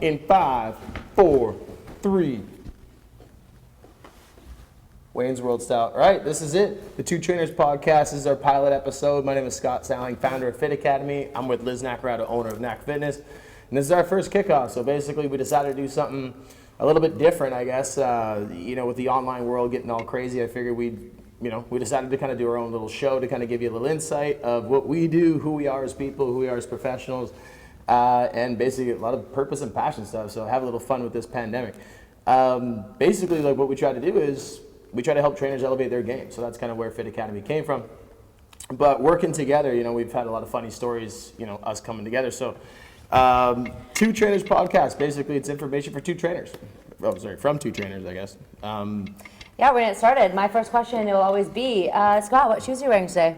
In 5, 4, 3. Wayne's World style. All right, this is it. The Two Trainers podcast. This is our pilot episode. My name is Scott Sowling, founder of Fit Academy. I'm with Liz Nacarado, owner of Nac Fitness. And this is our first kickoff. So basically, we decided to do something a little bit different, I guess. With the online world getting all crazy, I figured we decided to kind of do our own little show to kind of give you a little insight of what we do, who we are as people, who we are as professionals, and basically a lot of purpose and passion stuff. So have a little fun with this pandemic. Basically, like what we try to do is we try to help trainers elevate their game. So that's kind of where Fit Academy came from. But working together, we've had a lot of funny stories, us coming together. So Two Trainers podcast, basically it's information for two trainers. From two trainers, I guess. Yeah, we're going to get started. My first question will always be, Scott, what shoes are you wearing today?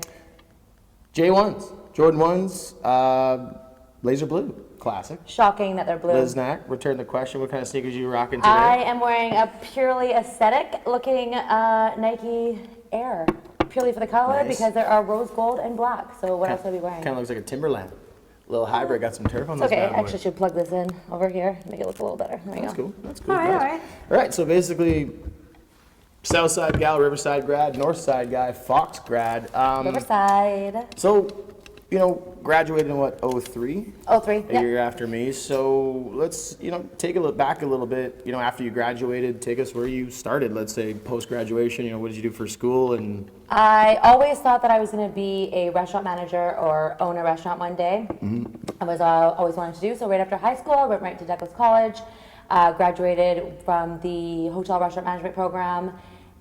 J1s, Jordan 1s, laser blue, classic. Shocking that they're blue. Liz Knack, return the question. What kind of sneakers are you rocking today? I am wearing a purely aesthetic looking Nike Air. Purely for the color because there are rose gold and black. So what else are we wearing? Kind of looks like a Timberland. Little hybrid, got some turf on this Okay, bad boy. actually should plug this in over here, make it look a little better. There we That's go. cool. That's cool. All right, Nice. all right. All right, so basically, Southside gal, Riverside grad, Northside guy, Fox grad. Riverside. So, graduated in what, 03? 03, A year after me. So let's, take a look back a little bit. After you graduated, take us where you started. Let's say post-graduation. What did you do for school? And I always thought that I was going to be a restaurant manager or own a restaurant one day. I was always wanted to do so. Right after high school, I went right to Douglas College, graduated from the hotel restaurant management program,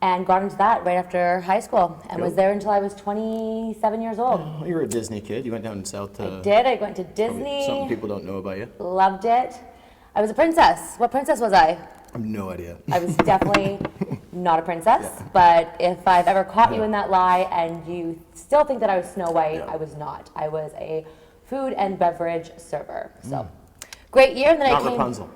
and got into that right after high school, and was there until I was 27 years old. Oh, you were a Disney kid. You went down south to. I did. I went to Disney. Something people don't know about you. Loved it. I was a princess. What princess was I? I have no idea. I was definitely not a princess, but if I've ever caught you in that lie and you still think that I was Snow White, I was not. I was a food and beverage server. So, great year. And then Not I came. Rapunzel.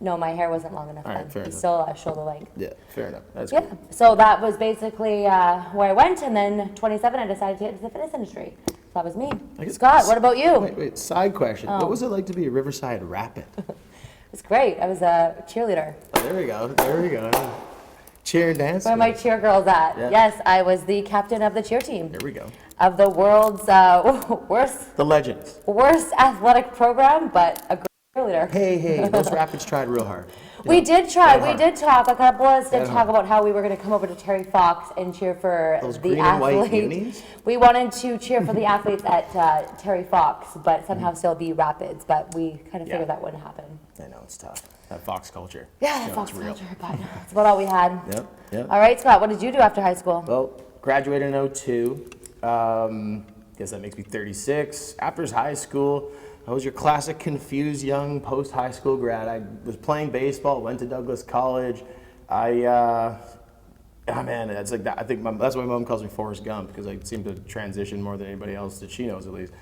No, my hair wasn't long enough All right, then. fair It's enough. still shoulder length. Yeah, fair enough. That's Yeah. cool. So that was basically where I went, and then 27, I decided to get into the fitness industry. So that was me. I guess- Scott, what about you? Wait, side question. Oh. What was it like to be a Riverside Rapid? It's great. I was a cheerleader. Oh, there we go. Cheer and dance. Where are my cheer girls at? Yeah. Yes, I was the captain of the cheer team There we go. of the world's worst The legends. athletic program, but a great cheerleader. Hey, those Rapids tried real hard. We did try. Dead We did talk. A couple of us did Dead talk hard. about how we were going to come over to Terry Fox and cheer for Those the green and white athlete. unis? We wanted to cheer for the athletes at Terry Fox, but somehow still be Rapids. But we kind of figured that wouldn't happen. I know, it's tough. That Fox culture. Yeah, it's Fox real. culture. But that's about all we had. Yep. All right, Scott. What did you do after high school? Well, graduated in 02. Guess that makes me 36. After high school, I was your classic confused young post-high school grad. I was playing baseball, went to Douglas College. It's like that. I think that's why my mom calls me Forrest Gump, because I seem to transition more than anybody else that she knows, at least.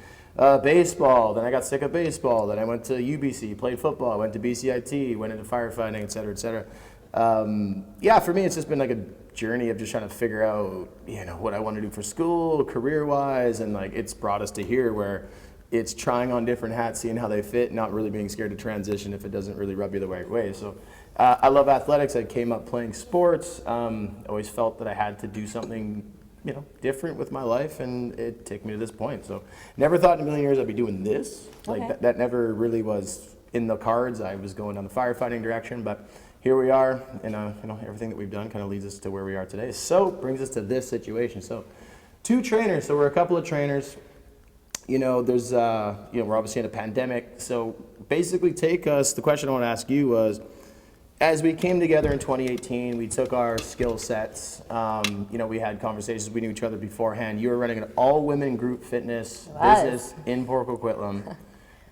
Baseball, then I got sick of baseball. Then I went to UBC, played football. I went to BCIT, went into firefighting, et cetera, et cetera. For me, it's just been like a journey of just trying to figure out, what I want to do for school, career-wise, and like it's brought us to here where it's trying on different hats, seeing how they fit, not really being scared to transition if it doesn't really rub you the right way. So I love athletics. I came up playing sports. Always felt that I had to do something, different with my life, and it took me to this point. So never thought in a million years I'd be doing this. Like Okay. that never really was in the cards. I was going down the firefighting direction, but here we are, and everything that we've done kind of leads us to where we are today. So brings us to this situation. So two trainers. So we're a couple of trainers. There's, we're obviously in a pandemic. So basically the question I want to ask you was, as we came together in 2018, we took our skill sets, we had conversations, we knew each other beforehand. You were running an all-women group fitness business in Port Coquitlam.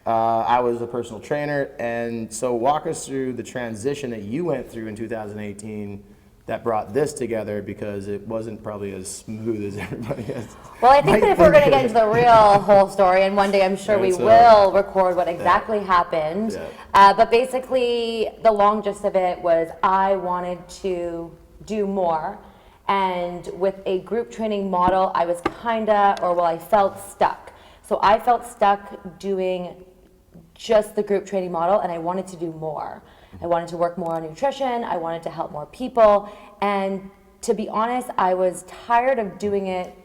I was a personal trainer, and so walk us through the transition that you went through in 2018 that brought this together, because it wasn't probably as smooth as everybody has. Well, I think that if we're going to get into the real whole story, and one day I'm sure we will record what exactly happened. But basically, the long gist of it was I wanted to do more. And with a group training model, I was I felt stuck. So I felt stuck doing just the group training model, and I wanted to do more. I wanted to work more on nutrition. I wanted to help more people. And to be honest, I was tired of doing it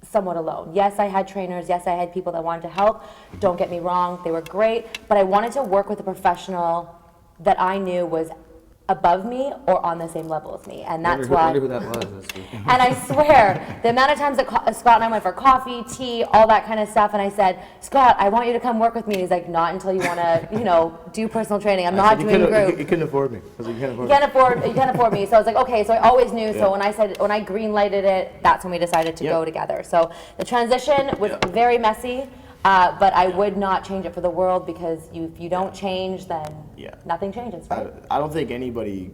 somewhat alone. Yes, I had trainers. Yes, I had people that wanted to help. Don't get me wrong, they were great. But I wanted to work with a professional that I knew was above me or on the same level as me, and that's why. Wonder who that was. And I swear, the amount of times that Scott and I went for coffee, tea, all that kind of stuff, and I said, Scott, I want you to come work with me. He's like, not until you want to, do personal training. I'm not doing group. You couldn't afford me. I was like, You can't afford me. So I was like, okay. So I always knew. So when I green lighted it, that's when we decided to go together. So the transition was very messy. But I would not change it for the world, because if you don't change, then nothing changes, right? I don't think anybody,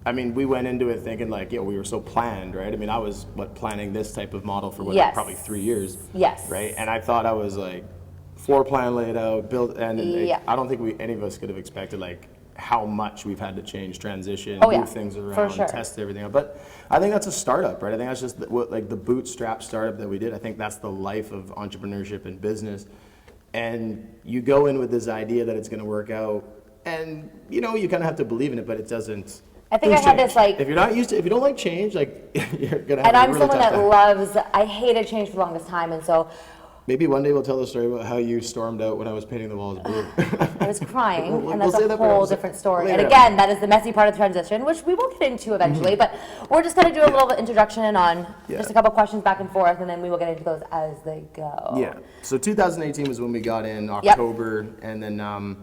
I mean, we went into it thinking like, we were so planned, right? I mean, I was planning this type of model for probably 3 years. Yes. Right? And I thought I was like, floor plan laid out, built, and I don't think any of us could have expected like how much we've had to change, transition, move things around, test everything out. But I think that's a startup, right? I think that's just the bootstrap startup that we did. I think that's the life of entrepreneurship and business. And you go in with this idea that it's going to work out, and you kind of have to believe in it, but it doesn't. I think I had this like. If you're not used to, if you don't like change, like you're gonna have and a I'm really someone tough that time. loves. I hated change for the longest time, and so. Maybe one day we'll tell the story about how you stormed out when I was painting the walls blue. I was crying, We'll and that's say a that for whole episode- different story. later And again, that is the messy part of the transition, which we will get into eventually. But we're just going to do a little introduction on just a couple questions back and forth, and then we will get into those as they go. Yeah. So 2018 was when we got in October, and then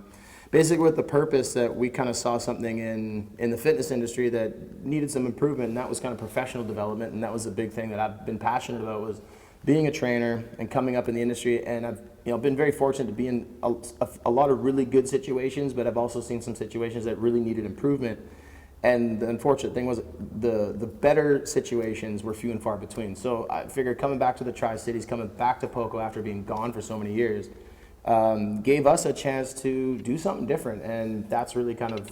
basically with the purpose that we kind of saw something in the fitness industry that needed some improvement, and that was kind of professional development, and that was a big thing that I've been passionate about, was being a trainer and coming up in the industry. And I've been very fortunate to be in a lot of really good situations, but I've also seen some situations that really needed improvement. And the unfortunate thing was the better situations were few and far between. So I figured coming back to the Tri-Cities, coming back to Poco after being gone for so many years, gave us a chance to do something different. And that's really kind of,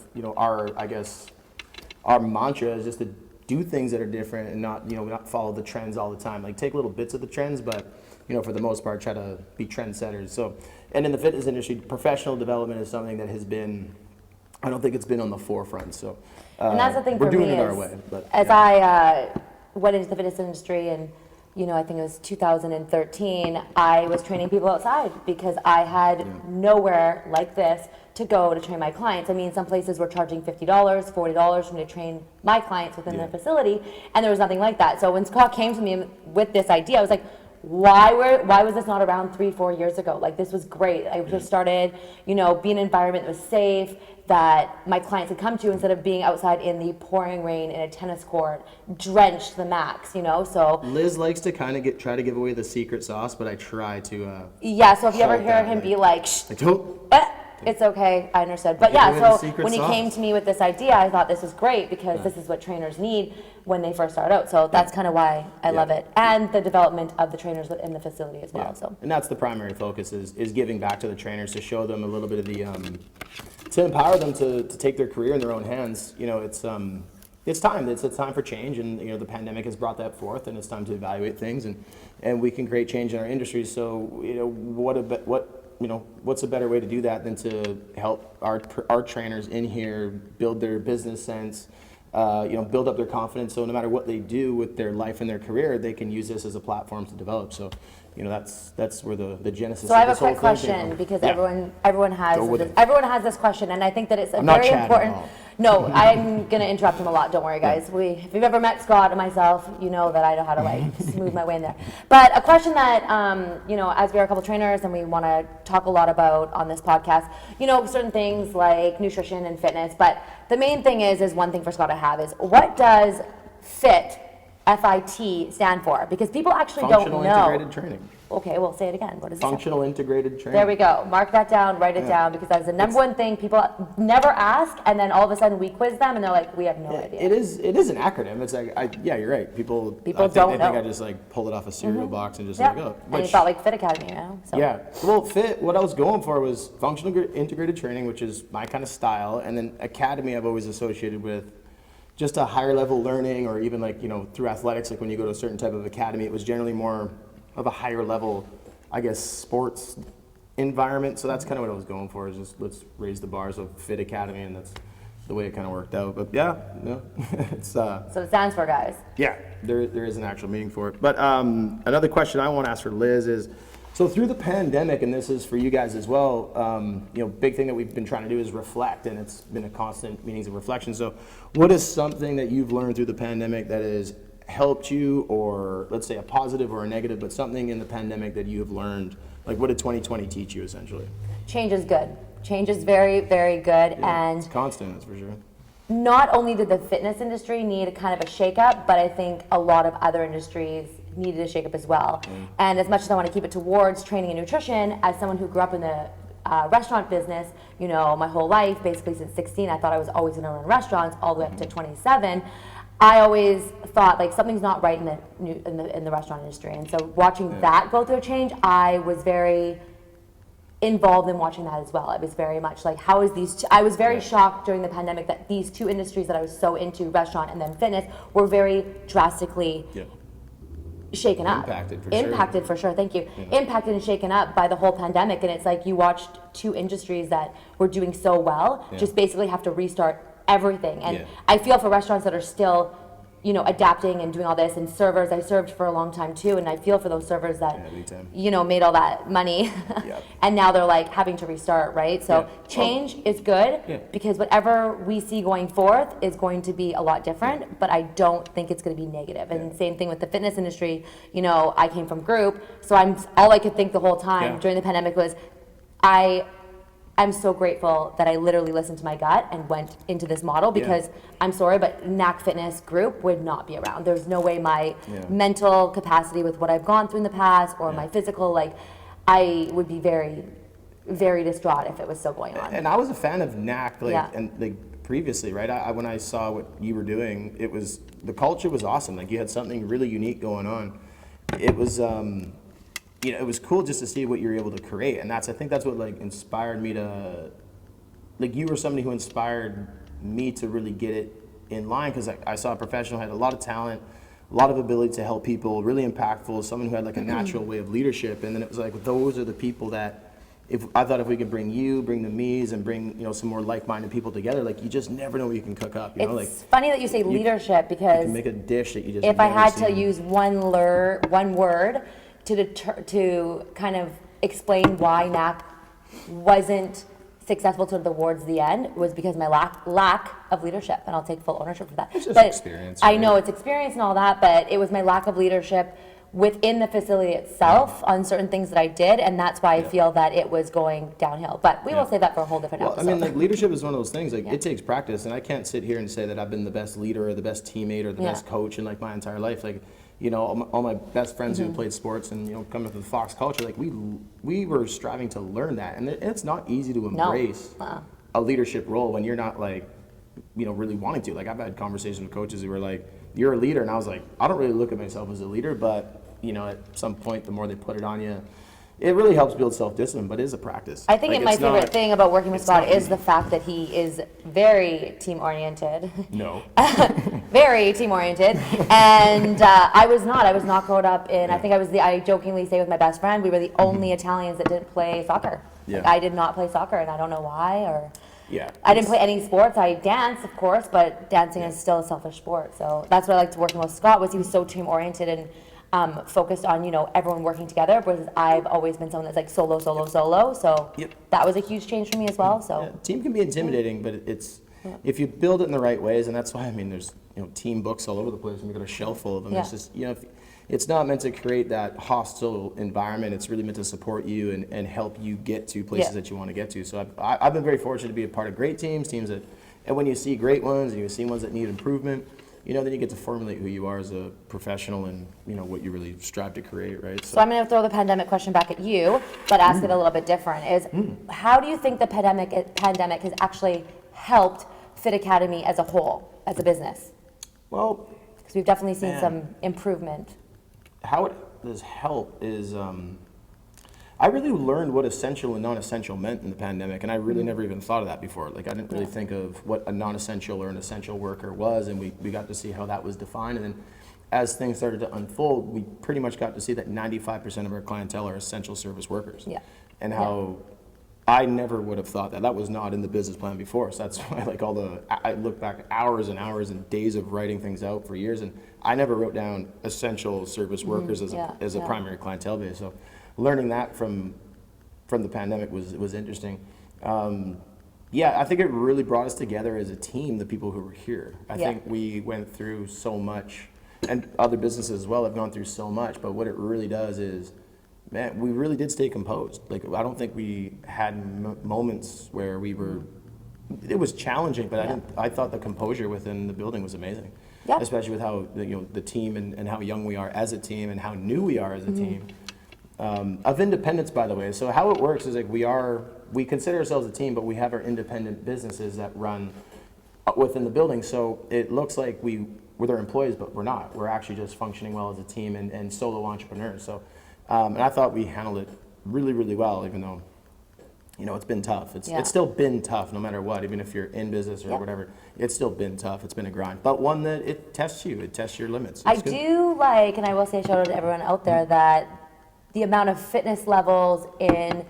our mantra is just to do things that are different and not follow the trends all the time. Like take little bits of the trends, but for the most part, try to be trendsetters. So, and in the fitness industry, professional development is something that has been, I don't think it's been on the forefront. So, and that's the thing we're for doing me it our is, way. But as I went into the fitness industry, and I think it was 2013, I was training people outside because I had nowhere like this to go to train my clients. I mean, some places were charging $50, $40 for me to train my clients within the facility, and there was nothing like that. So when Scott came to me with this idea, I was like, why was this not around 3-4 years ago? Like, this was great. I just started, be an environment that was safe, that my clients could come to, instead of being outside in the pouring rain in a tennis court, drenched to the max, so. Liz likes to kind of try to give away the secret sauce, but I try to. So if you ever hear him be like, shh, I don't. it's okay, I understood. But Give away the so secret when he sauce. came to me with this idea, I thought this is great, because this is what trainers need when they first start out. So that's kind of why I love it. And the development of the trainers within the facility as well. So. And that's the primary focus is giving back to the trainers, to show them a little bit of the, to empower them to take their career in their own hands. It's time. It's time for change, and the pandemic has brought that forth, and it's time to evaluate things, and we can create change in our industry. So what's a better way to do that than to help our trainers in here build their business sense, build up their confidence, so no matter what they do with their life and their career, they can use this as a platform to develop. So, that's where the genesis. So I have of a this whole quick thing came question, from. because Yeah. everyone has this question, and I think that it's a I'm not very chatting important. at all. No, I'm gonna interrupt him a lot. Don't worry, guys. If you've ever met Scott and myself, you know that I know how to smooth my way in there. But a question that as we are a couple trainers and we want to talk a lot about on this podcast, certain things like nutrition and fitness. But the main thing is one thing for Scott to have is, what does FIT stand for? Because people actually don't know. Functional integrated training. Okay, well, say it again. What is it? Functional integrated training. There we go. Mark that down, write it down, because that's the number one thing people never ask, and then all of a sudden we quiz them and they're like, we have no idea. It is an acronym. It's like, you're right. People don't they think know. I just pulled it off a cereal box and just Yeah. oh. And you felt like Fit Academy, So. Yeah. Well, FIT, what I was going for was functional integrated training, which is my kind of style, and then academy I've always associated with just a higher level learning, or even through athletics, like when you go to a certain type of academy, it was generally more of a higher level, I guess, sports environment. So that's kind of what I was going for, is just let's raise the bars of Fit Academy, and that's the way it kind of worked out. But yeah, no, it's So it stands for guys. yeah, there is an actual meaning for it. But another question I want to ask for Liz is, so through the pandemic, and this is for you guys as well, big thing that we've been trying to do is reflect, and it's been a constant meetings of reflection. So what is something that you've learned through the pandemic that has helped you, or let's say a positive or a negative, but something in the pandemic that you have learned? Like, what did 2020 teach you, essentially? Change is good. Change is very, very good. Yeah, and it's constant, that's for sure. not only did the fitness industry need kind of a shakeup, but I think a lot of other industries needed a shakeup as well. And as much as I want to keep it towards training and nutrition, as someone who grew up in the restaurant business, my whole life, basically since 16, I thought I was always going to run restaurants all the way up to 27. I always thought like something's not right in the restaurant industry. And so watching that go through a change, I was very involved in watching that as well. It was very much like, how is these I was very shocked during the pandemic that these two industries that I was so into, restaurant and then fitness, were very drastically shaken up. Impacted for sure, thank you. Impacted and shaken up by the whole pandemic. And it's like you watched two industries that were doing so well just basically have to restart everything. And I feel for restaurants that are still adapting and doing all this, and servers, I served for a long time too, and I feel for those servers that made all that money and now they're like having to restart, right? So change is good because whatever we see going forth is going to be a lot different, but I don't think it's going to be negative. And same thing with the fitness industry. I came from group, so all I could think the whole time during the pandemic was I'm so grateful that I literally listened to my gut and went into this model, because I'm sorry, but NAC Fitness Group would not be around. There's no way my mental capacity with what I've gone through in the past, or my physical, I would be very, very distraught if it was still going on. And I was a fan of NAC, previously, right? When I saw what you were doing, the culture was awesome. Like, you had something really unique going on. It was, it was cool just to see what you were able to create, and I think that's what inspired me to, you were somebody who inspired me to really get it in line, because I saw a professional who had a lot of talent, a lot of ability to help people, really impactful, someone who had a natural way of leadership, and then it was those are the people that, if we could bring the me's and bring some more like-minded people together, you just never know what you can cook up. It's funny that you say leadership, because you can make a dish that you just if I had to use one word to kind of explain why NAC wasn't successful towards the end, was because my lack of leadership, and I'll take full ownership for that. It's just experience. I know it's experience and all that, but it was my lack of leadership within the facility itself on certain things that I did, and that's why I feel that it was going downhill. But we will save that for a whole different episode. Leadership is one of those things, it takes practice, and I can't sit here and say that I've been the best leader or the best teammate or the best coach in my entire life. All my best friends who played sports and coming from the Fox culture, we were striving to learn that, and it's not easy to embrace a leadership role when you're not really wanting to. I've had conversations with coaches who were like, "You're a leader," and I was like, I don't really look at myself as a leader, but at some point, the more they put it on you, it really helps build self-discipline, but it is a practice. I think my favorite thing about working with Scott is the fact that he is very team-oriented. No. Very team-oriented. And I was not growing up in, I jokingly say with my best friend, we were the only Italians that didn't play soccer. I did not play soccer, and I don't know why, I didn't play any sports. I dance, of course, but dancing is still a selfish sport. So that's what I liked working with Scott, was he was so team-oriented and focused on everyone working together, whereas I've always been someone that's solo. So that was a huge change for me as well. So team can be intimidating, but it's if you build it in the right ways, and that's why there's team books all over the place, and we got a shelf full of them. It's just it's not meant to create that hostile environment. It's really meant to support you and help you get to places that you want to get to. So I've been very fortunate to be a part of great teams that, and when you see great ones and you see ones that need improvement, then you get to formulate who you are as a professional and, what you really strive to create, right? So I'm going to throw the pandemic question back at you, but ask it a little bit different. How do you think the pandemic has actually helped Fit Academy as a whole, as a business? Well, because we've definitely seen some improvement. How it has helped is I really learned what essential and non-essential meant in the pandemic, and I really never even thought of that before. I didn't really think of what a non-essential or an essential worker was, and we got to see how that was defined. And then as things started to unfold, we pretty much got to see that 95% of our clientele are essential service workers. and how I never would have thought that. That was not in the business plan before. So that's why, like, I look back hours and hours and days of writing things out for years, and I never wrote down essential service workers as a primary clientele base. So learning that from the pandemic was interesting. I think it really brought us together as a team, the people who were here. I think we went through so much, and other businesses as well have gone through so much, but what it really does is, man, we really did stay composed. Like, I don't think we had moments where we were, it was challenging, but I thought the composure within the building was amazing. Yeah. Especially with how, the team and how young we are as a team and how new we are as a team. Of independence, by the way. So how it works is, like, we consider ourselves a team, but we have our independent businesses that run within the building. So it looks like we're their employees, but we're not. We're actually just functioning well as a team and solo entrepreneurs. So, and I thought we handled it really, really well, even though, it's been tough. It's still been tough, no matter what. Even if you're in business or whatever, it's still been tough. It's been a grind, but one that it tests you. It tests your limits. I do like, and I will say shout out to everyone out there, that the amount of fitness levels in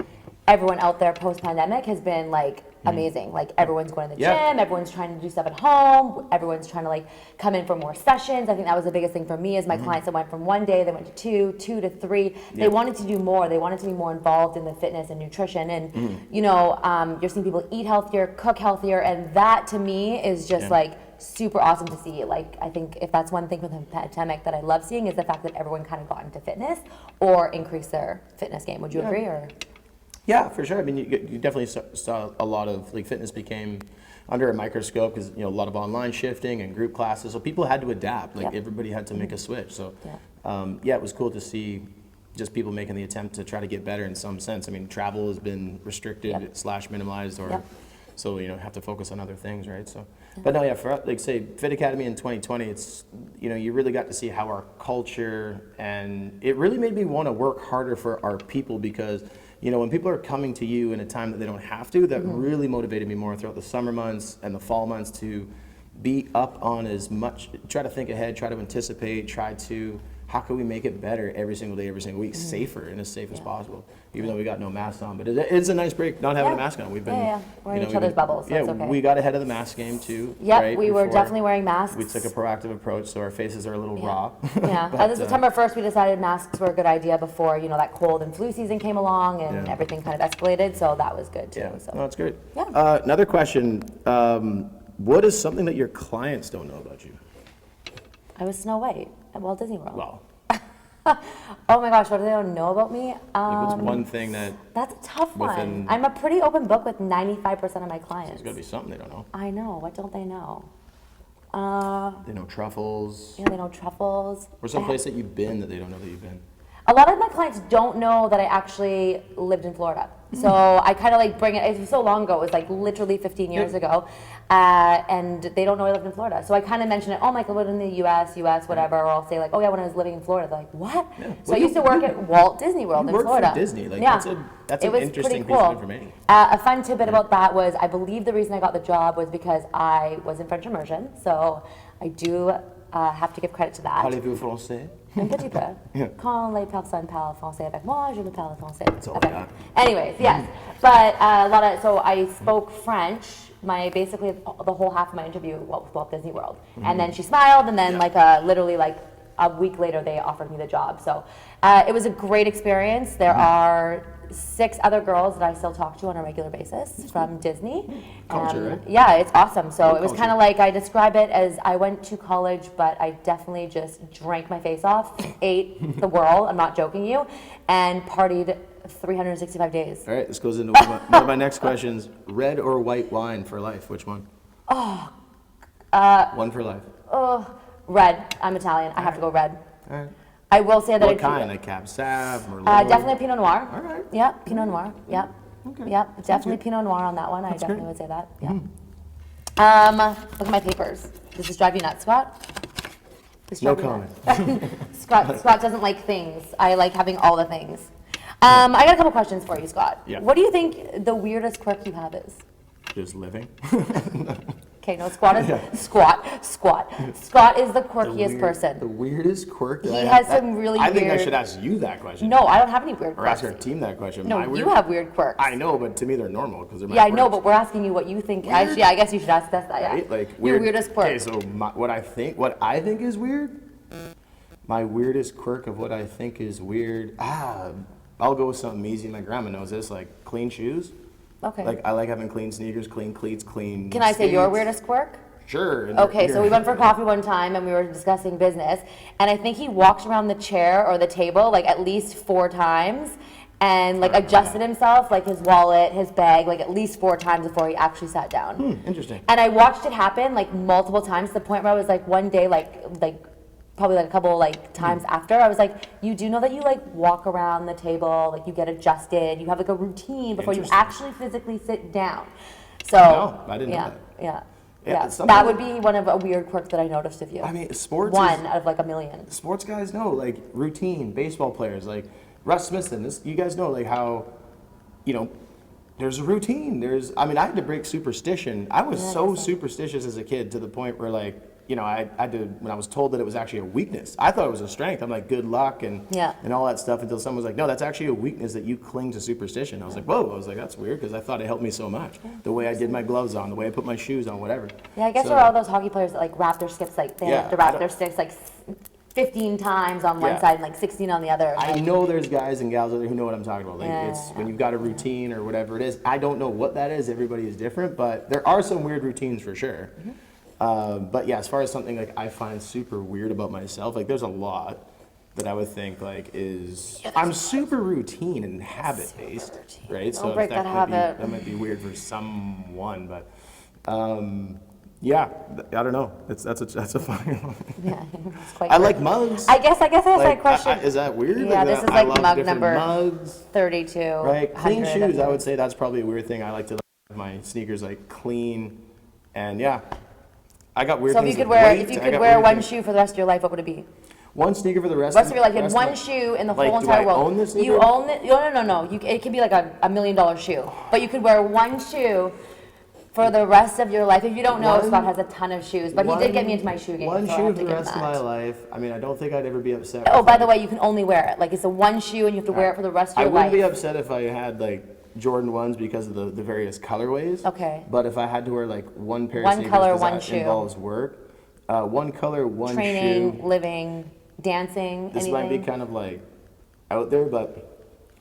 everyone out there post-pandemic has been, like, amazing. Like, everyone's going to the gym, everyone's trying to do stuff at home, everyone's trying to, like, come in for more sessions. I think that was the biggest thing for me, is my clients that went from 1 day, they went to 2 to 3. They wanted to do more. They wanted to be more involved in the fitness and nutrition. And, you're seeing people eat healthier, cook healthier, and that, to me, is just, like, super awesome to see. Like, I think if that's one thing from the pandemic that I love seeing, is the fact that everyone kind of got into fitness or increased their fitness game. Would you agree? Or? Yeah, for sure. I mean, you definitely saw a lot of, like, fitness became under a microscope because, a lot of online shifting and group classes. So people had to adapt. Like, everybody had to make a switch. So, it was cool to see just people making the attempt to try to get better in some sense. I mean, travel has been restricted / minimalized, or so, have to focus on other things, right? So, but no, for, like, say, Fit Academy in 2020, it's, you really got to see how our culture, and it really made me want to work harder for our people, because when people are coming to you in a time that they don't have to, that really motivated me more throughout the summer months and the fall months to be up on as much, try to think ahead, try to anticipate, try to, how can we make it better every single day, every single week, safer and as safe as possible, even though we got no masks on. But it's a nice break not having a mask on. We've been, we're in each other's bubbles, so it's okay. We got ahead of the mask game too. Yep, we were definitely wearing masks. We took a proactive approach, so our faces are a little raw. As of September 1st, we decided masks were a good idea before, that cold and flu season came along and everything kind of escalated, so that was good too. So. No, that's great. Another question, what is something that your clients don't know about you? I was Snow White at Walt Disney World. Wow. Oh my gosh, what do they don't know about me? What's one thing that's a tough one. I'm a pretty open book with 95% of my clients. There's got to be something they don't know. I know. What don't they know? They know truffles. They know truffles. Or some place that you've been that they don't know that you've been. A lot of my clients don't know that I actually lived in Florida. So I kind of like bring it, it was so long ago, it was like literally 15 years ago, and they don't know I lived in Florida. So I kind of mention it, Michael lived in the US, whatever, or I'll say like, oh yeah, when I was living in Florida, they're like, what? Yeah. So I used to work at Walt Disney World in Florida. For Disney, like that's an interesting piece of information. A fun tidbit about that was, I believe the reason I got the job was because I was in French immersion, so I do have to give credit to that. Parlez-vous français? Un petit peu. Quand les personnes parlent français avec moi, je ne parle français. That's all I got. Anyways, yes. But so I spoke French, basically the whole half of my interview with Walt Disney World. And then she smiled, and then literally a week later they offered me the job. So it was a great experience. There are 6 other girls that I still talk to on a regular basis from Disney. Culture, right? Yeah, it's awesome. So it was kind of like, I describe it as I went to college, but I definitely just drank my face off, ate the world, I'm not joking you, and partied 365 days. All right, this goes into one of my next questions. Red or white wine for life? Which one? One for life. Red. I'm Italian. I have to go red. All right. I will say that what kind? Like Cab Sav, Merlot? Definitely Pinot Noir. All right. Yep, Pinot Noir. Yep. Okay. Yep, definitely Pinot Noir on that one. That's I definitely great. would say that. Yeah. Look at my papers. Does this drive you nuts, Scott? No comment. Scott doesn't like things. I like having all the things. I got a couple questions for you, Scott. Yeah. What do you think the weirdest quirk you have is? Just living. Okay, Okay, no, Squat is Squat. Scott is the quirkiest The person. weirdest quirk that He I has have. some really I think I weird- should ask you that question. No, I don't have any weird Or ask quirks. our team that question. No, My you weird- have weird quirks. I know, but to me they're normal because they're my Yeah, I know, quirks. but we're asking you what you think. Actually, I guess you should ask us that. Yeah. Right? Like Your weirdest quirk. Okay, so what I think is weird. My weirdest quirk of what I think is weird. I'll go with something easy. My grandma knows this. Like clean shoes. Okay. Like I like having clean sneakers, clean cleats, clean. Can I say your skates. weirdest quirk? Sure. and Okay, so you're- we went for coffee one time and we were discussing business, and I think he walked around the chair or the table like at least 4 times and like adjusted himself, like his wallet, his bag, like at least 4 times before he actually sat down. Interesting. And I watched it happen like multiple times to the point where I was like one day like probably like a couple like times after I was like, you do know that you like walk around the table, like you get adjusted, you have like a routine before you Interesting. actually physically sit down. So No, I didn't know yeah, that. yeah. Yeah, Yeah, it's something- that would be one of a weird quirk that I noticed of you. I mean, sports. One Is, out of like a million. sports guys know like routine. Baseball players like Russ Smithson. You guys know like how, there's a routine. I mean, I had to break superstition. I was so superstitious as a kid to the point where like, I had to, when I was told that it was actually a weakness, I thought it was a strength. I'm like, good luck and Yeah. and all that stuff until someone was like, no, that's actually a weakness that you cling to superstition. I was like, whoa. I was like, that's weird because I thought it helped me so much. The way I did my gloves on, the way I put my shoes on, whatever. Yeah, I guess So- there are all those hockey players that like wrap their skips like they Yeah, have to I wrap don't- their sticks like 15 times on one Yeah. side and like 16 on the other. I Like, know there's guys and gals out there who know what I'm talking about. Like Yeah, it's yeah, when you've got a routine or whatever it is. I don't know what that is. Everybody is different, but there are some weird routines for sure. But yeah, as far as something like I find super weird about myself, like there's a lot that I would think like is I'm super routine and habit based, right? Don't break that might habit. that might be weird for someone, but yeah, I don't know. That's a funny one. yeah, it's quite I weird. like mugs. I guess I have Like, that question. is that weird? Yeah, this that is I like love mug different number mugs. 32. Right, clean 100. shoes. I would say that's probably a weird thing. I like to have my sneakers like clean, and yeah, I got weird So if things. you could with wear, weight. if you I could got wear weird one things- shoe for the rest of your life, what would it be? one sneaker for the rest. Rest of your life, you had rest one of- shoe in the Like, whole do entire I world. own this You sneaker? own it? No. It could be like $1 million shoe, but you could wear one shoe for the rest of your life. If you don't know, One- Scott has a ton of shoes, but he did get me into my shoe game. One so I shoe have for to the give him rest of my that. life. I mean, I don't think I'd ever be upset. Oh, with, by like- the way, you can only wear it. Like it's a one shoe, and you have to wear it for the rest of I your wouldn't life. be upset if I had like Jordan 1s because of the various colorways. Okay. But if I had to wear like one pair One of sneakers color, 'cause one that shoe. involves work, one color, one Training, shoe. living, dancing, This anything. might be kind of like out there, but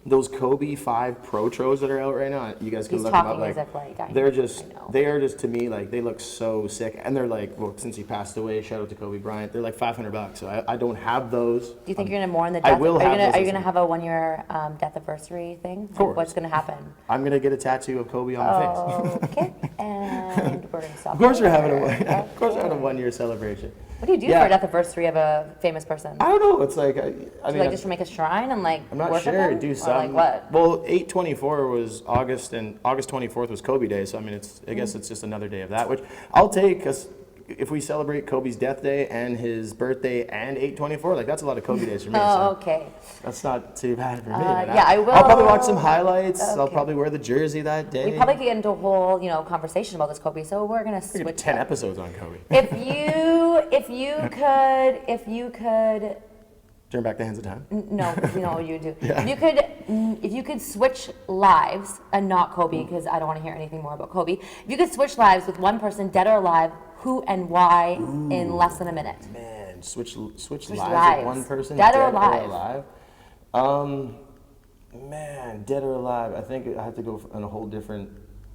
those Kobe 5 Pro Tros that are out right now, you guys can He's look them talking up. as if, like, I they're know, just, I know. they are just to me like they look so sick, and they're like, well, since he passed away, shout out to Kobe Bryant, they're like $500. So I don't have those. Do you think you're gonna mourn the I death? will are you have gonna those Are you as gonna a- have a 1-year death anniversary thing? Like, course. what's gonna happen? I'm gonna get a tattoo of Kobe on my face. Okay, and we're gonna stop. Of course, we're there. having of course, we're having a 1-year celebration. What do you do Yeah. for a death anniversary of a famous person? I don't know. It's like I Do mean, you like just to make a shrine and like I'm not worship sure. him? Do Or, some. like what? Well, 8/24 was August, and August 24th was Kobe Day. So I mean, I guess it's just another day of that, which I'll take. Cause if we celebrate Kobe's death day and his birthday and 8/24, like that's a lot of Kobe days for me. Oh, so okay. that's not too bad for me. yeah, I I'll probably watch will- some highlights. I'll Okay. probably wear the jersey that day. We probably could get into a whole, conversation about this Kobe. So we're gonna We could do switch. 10 up. episodes on Kobe. If you could, Turn back the hands of time. no, you know what you do. If you could switch lives, and not Kobe, because I don't want to hear anything more about Kobe. If you could switch lives with one person, dead or alive, who and why, in less than a minute? Man, switch lives lives. with one person, Dead or alive. Man, dead or alive. I think I have to go on a whole different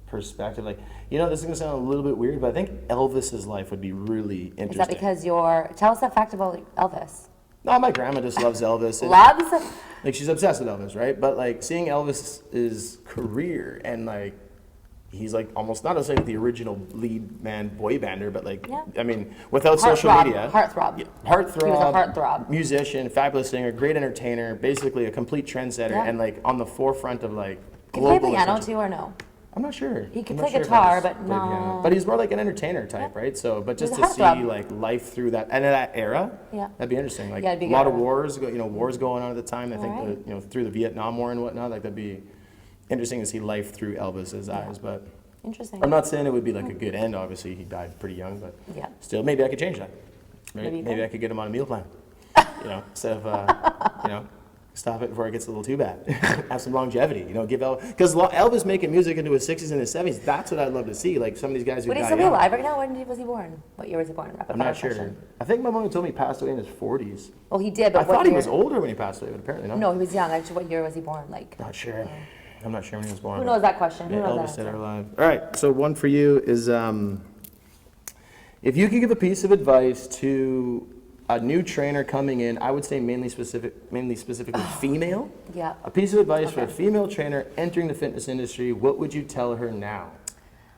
perspective. Like, this is gonna sound a little bit weird, but I think Elvis's life would be really interesting. Is that because tell us a fact about Elvis? No, my grandma just loves Elvis. and, Loves? like, she's obsessed with Elvis, right? But like seeing Elvis's career and like. He's like almost not to say the original lead man boy bander, but like Yeah. I mean, without social Heartthrob, media, heartthrob. Yeah, heartthrob. He was a heartthrob. Musician, fabulous singer, great entertainer, basically a complete trendsetter, Yeah. and like on the forefront of like Can he play global piano attention. too or no? I'm not sure. He can I'm not play sure if guitar, Elvis but played no. piano. But he's more like an entertainer type, right? So, but just He's to a see heartthrob. like life through that and in that era, Yeah. that'd be interesting. Like Yeah, it'd be a lot good. of wars, wars going on at the time. I think Alright. through the Vietnam War and whatnot, like that'd be interesting to see life through Elvis's eyes. But Interesting. I'm not saying it would be like a good end. Obviously, he died pretty young, but Yeah. still, maybe I could change that. Maybe you Maybe could. I could get him on a meal plan. Instead of stop it before it gets a little too bad. Have some longevity. Give because Elvis making music into his 60s and his 70s. That's what I'd love to see. Like some of these guys who Would he die still be young. alive right now? Was he born? What year was he born? Rapid I'm fire not sure. question. I think my mom told me he passed away in his 40s. Well, he did, but I what thought he year? was older when he passed away, but apparently not. No, he was young. Actually, what year was he born? Like, Not sure. I'm not sure when he was born. who knows that question? Who Yeah, knows Elvis that dead or answer? alive. All right, so one for you is if you could give a piece of advice to a new trainer coming in, I would say mainly specifically female. Yeah. A piece of advice for a Okay. female trainer entering the fitness industry, what would you tell her now?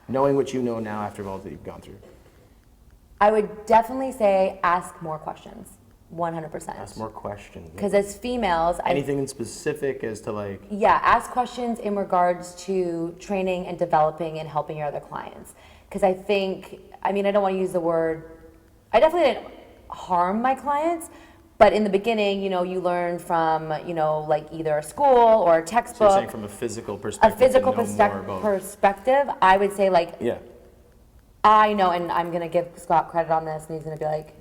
Knowing what you know now after all that you've gone through. I would definitely say ask more questions. 100%. Ask more questions. Because as females, Anything in specific as to like, yeah, ask questions in regards to training and developing and helping your other clients. Because I don't want to use the word, I definitely didn't harm my clients, but in the beginning, you learn from, like either a school or a so textbook. you're saying from a physical A perspective. physical to know more about, perspective, I would say like, yeah. I know, and I'm going to give Scott credit on this, and he's going to be like,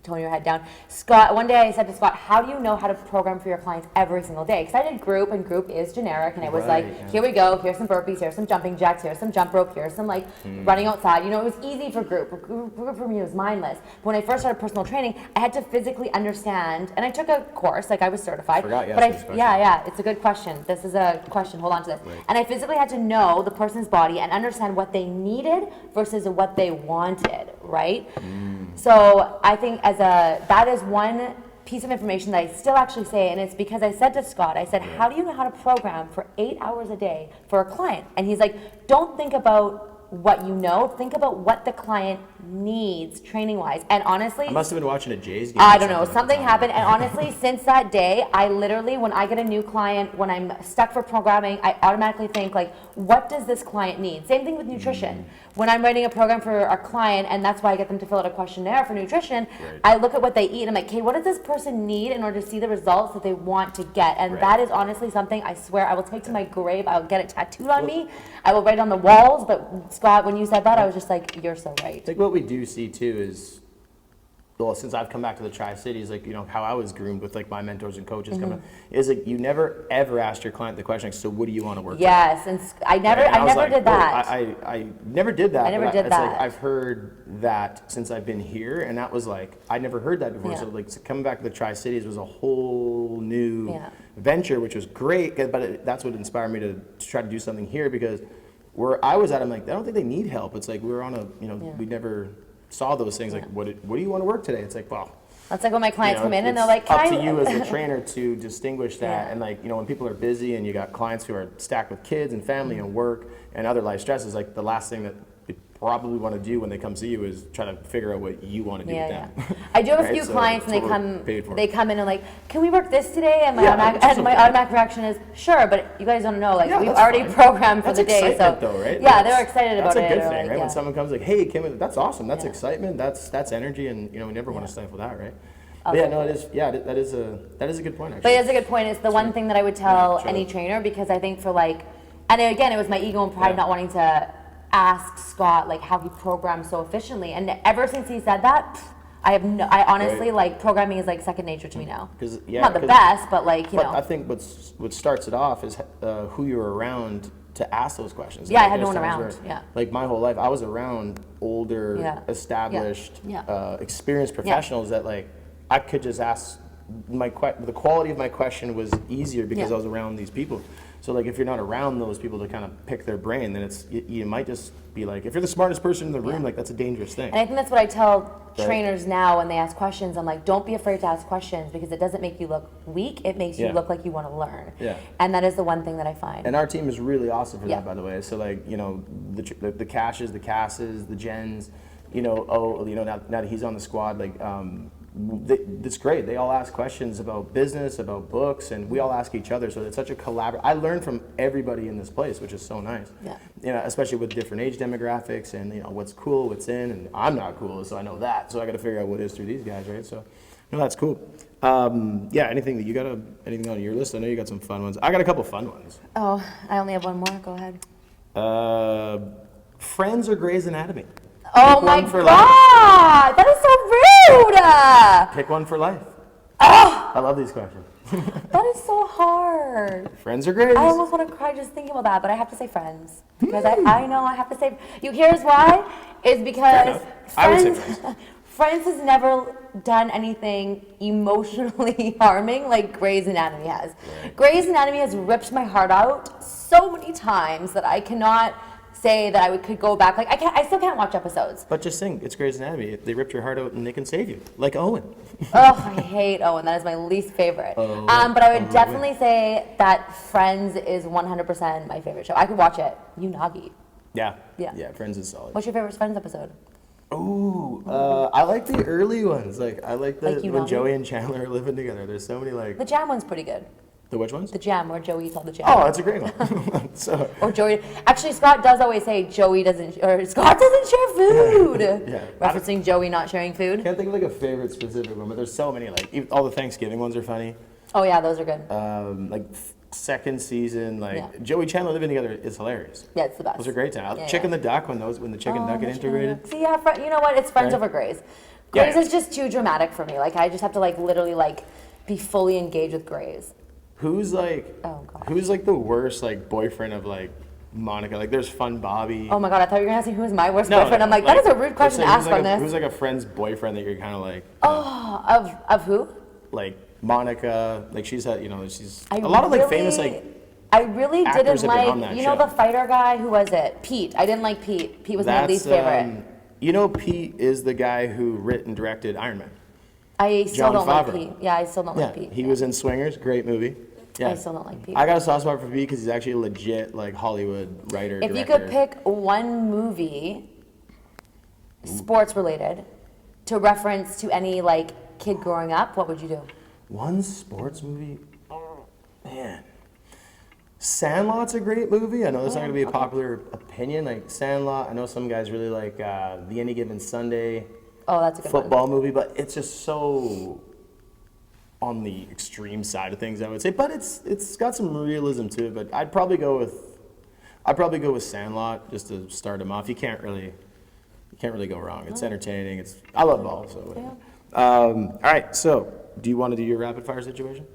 tone your head down. Scott, one day I said to Scott, how do you know how to program for your clients every single day? Because I did group, and group is generic, and it was Right, like, yeah. here we go, here's some burpees, here's some jumping jacks, here's some jump rope, here's some like running outside. It was easy for group. Group for me was mindless. But when I first started personal training, I had to physically understand, and I took a course, like I was certified. Forgot you but asked this question. yeah, it's a good question. This is a question, hold on to this. Right. And I physically had to know the person's body and understand what they needed versus what they wanted, right? So I think that is one piece of information that I still actually say, and it's because I said to Scott, I said, how do you know how to program for 8 hours a day for a client? And he's like, don't think about what you know, think about what the client needs training wise. And honestly, I must have been watching a Jays game. I or don't know, at the something time. happened, and honestly, since that day, I literally, when I get a new client, when I'm stuck for programming, I automatically think like, what does this client need? Same thing with nutrition. When I'm writing a program for a client, and that's why I get them to fill out a questionnaire for nutrition, Right. I look at what they eat, and I'm like, okay, what does this person need in order to see the results that they want to get? And Right. that is honestly something I swear I will take to my grave. I will get it tattooed on me. I will write it on the walls. But Scott, when you said that, I was just like, you're so right. I think what we do see too is, well, since I've come back to the Tri-Cities, like, how I was groomed with like my mentors and coaches coming, is like you never ever asked your client the question, like, so what do you want to work Yes, and I never, with? And I was never like, did whoa, that. I never did that. I never but did it's that. Like, I've heard that since I've been here, and that was like, I never heard that before. Yeah. So like coming back to the Tri-Cities was a whole new Yeah. venture, which was great, but that's what inspired me to try to do something here, because where I was at, I'm like, I don't think they need help. It's like we were on a, Yeah. we never saw those things. Like, what do you want to work today? It's like, well, That's like when my clients come in and they're it's like, up can to I? you as a trainer to distinguish that. Yeah. And like, when people are busy and you got clients who are stacked with kids and family and work and other life stresses, like the last thing that they probably want to do when they come see you is try to figure out what you want to do Yeah, with yeah. them. I do have a Right? few So clients and that's they what we're paid for. come in and like, can we work this today? And my Yeah, automatic, which is and my okay. automatic reaction is sure, but you guys don't know, like Yeah, we've that's already fine. programmed for That's the day. So excitement though, right? yeah, That's- they're excited about it. That's a good or, thing, like, right? yeah. When someone comes like, hey, Kim, that's awesome. That's Yeah. excitement. That's energy, and we never want Yeah. to stifle that, right? But yeah, no, it is. Yeah, that is a good point actually. But it's a good point. It's the one thing that I would tell sure. any trainer, because I think for like, and again, it was my ego and pride Yeah. not wanting to ask Scott like how he programs so efficiently. And ever since he said that, I honestly Right. like programming is like second nature to me now. 'Cause, yeah, Not the 'cause- best, but like But I think what starts it off is who you're around to ask those questions. Yeah, I Like, had no there's one times around, where, yeah. Like my whole life, I was around older, Yeah. established, Yeah. experienced professionals that like I could just ask. The quality of my question was easier because Yeah. I was around these people. So like if you're not around those people to kind of pick their brain, then you might just be like, if you're the smartest person in the room, Yeah. like that's a dangerous thing. And I think that's what I tell Right. trainers now when they ask questions. I'm like, don't be afraid to ask questions because it doesn't make you look weak. It makes you Yeah. look like you want to learn. Yeah. And that is the one thing that I find. And our team is really awesome for Yeah. that, by the way. So like, the Cashes, the Casses, the Jens, now that he's on the squad, like, it's great. They all ask questions about business, about books, and we all ask each other. So it's such a collaborative. I learn from everybody in this place, which is so nice. Yeah. Especially with different age demographics and what's cool, what's in, and I'm not cool, so I know that. So I got to figure out what is through these guys, right? So, that's cool. Yeah. Anything that you got? Anything on your list? I know you got some fun ones. I got a couple fun ones. Oh, I only have one more. Go ahead. Friends or Grey's Anatomy? Oh Pick my one for life. God, that is so rude. Pick one for life. I love these questions. That is so hard. Friends or Grey's? I almost want to cry just thinking about that, but I have to say Friends. Because I know I have to say, here's why, is because I would say Friends, Friends has never done anything emotionally harming like Grey's Anatomy has. Right. Grey's Anatomy has ripped my heart out so many times that I cannot say that could go back. Like I still can't watch episodes. But just think, it's Grey's Anatomy. They ripped your heart out and they can save you, like Owen. Oh, I hate Owen. That is my least favorite. Oh, but I would definitely say that Friends is 100% my favorite show. I could watch it. Unagi. Yeah. Yeah. Friends is solid. What's your favorite Friends episode? Ooh, I like the early ones. Like I like Like when Unagi? Joey and Chandler are living together. There's so many like The Jam one's pretty good. the which ones? The Jam, where Joey eats all the jam. Oh, that's a great one. So Or Joey. Actually, Scott does always say Scott doesn't share food. Yeah. Referencing Joey not sharing food. can't think of like a favorite specific one, but there's so many. Like all the Thanksgiving ones are funny. Oh yeah, those are good. Second season, like Yeah. Joey Chandler living together is hilarious. Yeah, it's the best. Those are great times. Yeah, Chicken yeah. the Duck when the chicken Oh, duck get the chicken integrated. duck. See, yeah, you know what? It's Friends Right. over Grey's. Yeah. Grey's is just too dramatic for me. Like I just have to like literally like be fully engaged with Grey's. Who's like Oh, gosh. who's like the worst like boyfriend of like Monica? Like there's Fun Bobby. Oh my God, I thought you were gonna ask me who's my worst No, boyfriend. I'm like, that is a rude question to let's ask say who's from like this. Who's like a friend's boyfriend that you're kind of like, Oh, of who? like Monica, like she's had, she's I a lot of like really- famous like I really actors didn't have been on like, that you know, show. the fighter guy. Who was it? Pete. I didn't like Pete. Pete was my least favorite. Pete is the guy who writ and directed Iron Man. I still John don't Favreau. like Pete. Yeah, I still don't Yeah, like Pete. he was in Swingers, great movie. Yeah. I still don't like Pete. I got a soft spot for Pete because he's actually a legit like Hollywood writer. If you director. could pick one movie, sports related, to reference to any like kid growing up, what would you do? One sports movie, oh man, Sandlot's a great movie. I know that's not going to be a popular opinion. Like Sandlot, I know some guys really like the Any Given Sunday Oh, that's a good football movie, but it's just so on the extreme side of things, I would say. But it's got some realism to it. But I'd probably go with Sandlot just to start him off. You can't really go wrong. It's entertaining. I love ball, so whatever. All right, so do you want to do your rapid fire situation,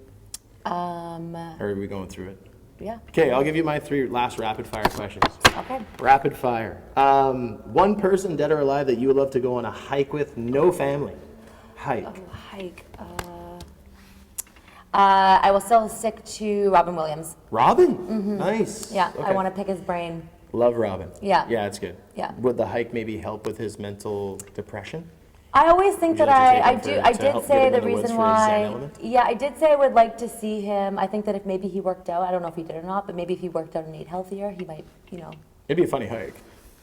one. or are we going through it? Yeah. Okay, I'll give you my 3 last rapid fire questions. Okay. Rapid fire. One person, dead or alive, that you would love to go on a hike with, no family. Hike. Oh, hike. I will still stick to Robin Williams. Robin? Nice. Yeah, I Okay. want to pick his brain. Love Robin. Yeah. Yeah, it's good. Yeah. Would the hike maybe help with his mental depression? I always think Would you that like to take him I to did help say get him the in the woods reason for his Zen why. element? Yeah, I did say I would like to see him. I think that if maybe he worked out, I don't know if he did or not, but maybe if he worked out and ate healthier, he might, It'd be a funny hike.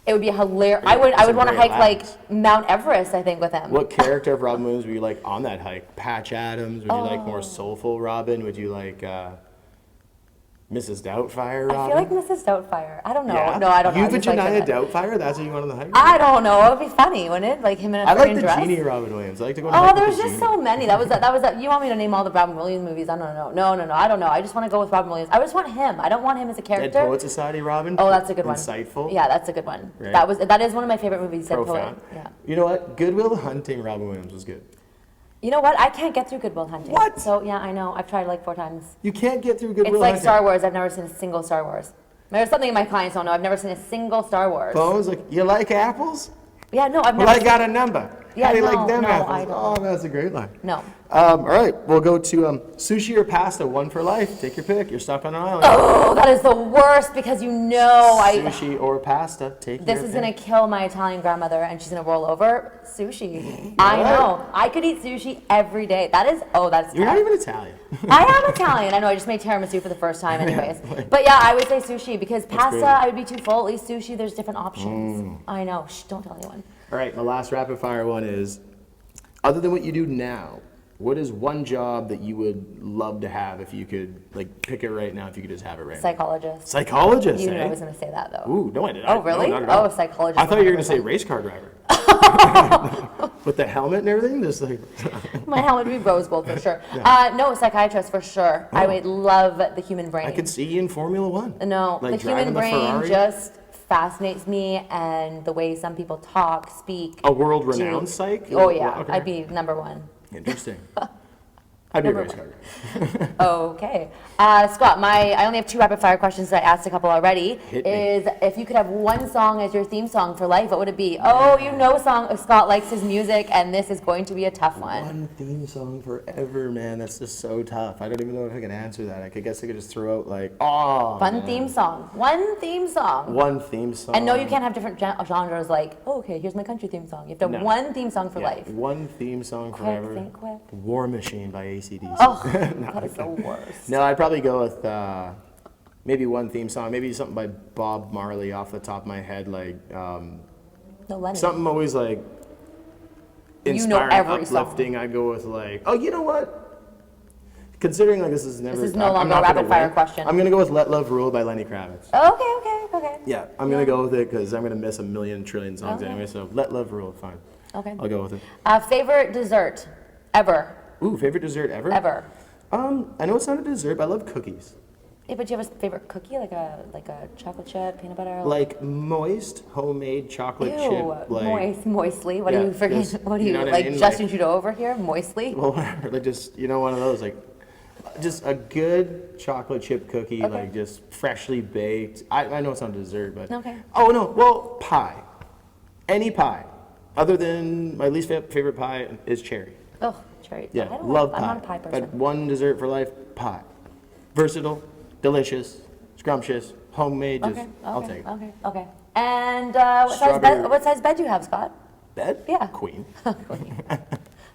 it would be hilarious. I It's would a want to great hike laugh. like Mount Everest, I think, with him. What character of Robin Williams were you like on that hike? Patch Adams? Would you like Oh. more soulful Robin? Would you like Mrs. Doubtfire Robin? I feel like Mrs. Doubtfire. I don't know. Yeah? No, I don't know. You I just like Janiah him. Doubtfire? That's what you want on the hike? I don't know. It would be funny, wouldn't it? Like him in a I like friggin' the dress. genie Robin Williams. I like to go on a Oh, hike with there's the just genie. so many. That was that. You want me to name all the Robin Williams movies? I don't know. No. I don't know. I just want to go with Robin Williams. I just want him. I don't want him as a Dead character. Poet Society Robin? Oh, that's a good one. Insightful. Yeah, that's a good one. Right. That is one of my favorite movies. Dead Profound. Poet. Yeah. You know what? Goodwill Hunting Robin Williams was good. You know what? I can't get through Good Will Hunting. What? So yeah, I know. I've tried like 4 times. You can't get through Goodwill It's like Hunting. Star Wars. I've never seen a single Star Wars. There's something my clients don't know. I've never seen a single Star Wars. Bones, like, you like apples? Yeah, no, I've Well, never. I got a number. Yeah, How do you no, like them no, apples? I don't. Oh, that's a great line. No. All right, we'll go to sushi or pasta, one for life. Take your pick. You're stuck on an island. Oh, that is the worst because Sushi or pasta, take This your is pick. gonna kill my Italian grandmother, and she's gonna roll over. Sushi. I know. I could eat sushi every day. That's You're not tough. even Italian. I am Italian. I know. I just made tiramisu for the first time, anyways. But yeah, I would say sushi because pasta, great. I would be too full. At least sushi, there's different options. I know. Shh, don't tell anyone. All right, my last rapid fire one is, other than what you do now, what is one job that you would love to have if you could, like, pick it right now, if you could just have it right now? Psychologist. Psychologist, You knew eh? I was gonna say that though. Ooh, no, I didn't. Oh, really? No, not at all. Oh, psychologist. I thought you were going to say 100%. race car driver. With the helmet and everything? Just like, My helmet would be rose gold for sure. No, psychiatrist for sure. I would love the human brain. I could see you in Formula One. No, Like the human driving the brain Ferrari. just fascinates me, and the way some people talk, speak. A world-renowned psych? Oh yeah, Okay. I'd be number one. Interesting. I'd be a Number race car guy. Okay. Scott, I only have 2 rapid fire questions. I asked a couple already. Hit me. Is if you could have one song as your theme song for life, what would it be? Oh, you know, a song. Scott likes his music, and this is going to be a tough one. One theme song forever, man. That's just so tough. I don't even know if I can answer that. I guess I could just throw out like, oh. Fun man. theme song. One theme song. One theme song. And no, you can't have different genres like, oh, okay, here's my country theme song. You have to have No. one theme song for Yeah, life. one theme song forever. Think quick. War Machine by AC/DC. Oh, that is the worst. No, I'd probably go with maybe one theme song, maybe something by Bob Marley off the top of my head, like No, Lenny. something always like You know inspiring, every song. uplifting. I'd go with like, oh, you know what? Considering like this is never. This is no I'm longer not a gonna rapid fire win, question. I'm gonna go with "Let Love Rule" by Lenny Kravitz. Okay. Yeah, I'm gonna go with it because I'm gonna miss a million trillion songs Okay. anyway. So "Let Love Rule," fine. Okay. I'll go with it. Favorite dessert ever? Ooh, favorite dessert ever? Ever. I know it's not a dessert, but I love cookies. Yeah, but do you have a favorite cookie, like a chocolate chip, peanut butter? Like moist, homemade chocolate Ew, chip. Like, moistly. What Yeah, are you freaking? just- What are you you know what I like, mean? Justin Like- Trudeau over here? Moistly. well, whatever. Like just, one of those, like, just a good chocolate chip cookie, Okay. like just freshly baked. I know it's not a dessert, but. Okay. Oh, no. Well, pie. Any pie. Other than my least favorite pie is cherry. Oh, cherry. Yeah, I don't love like, pie. I'm not a pie person. But one dessert for life, pie. Versatile, delicious, scrumptious, homemade. Just, Okay. I'll take it. Okay. And what size bed do you have, Scott? Bed? Yeah. Queen.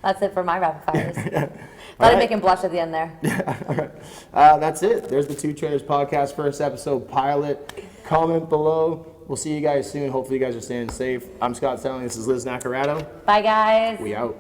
That's it for my rapid fires. All Thought I'd right. make him blush at the end there. That's it. There's the Two Trainers podcast, first episode pilot. Comment below. We'll see you guys soon. Hopefully you guys are staying safe. I'm Scott Stelling. This is Liz Nacarado. Bye, guys. We out.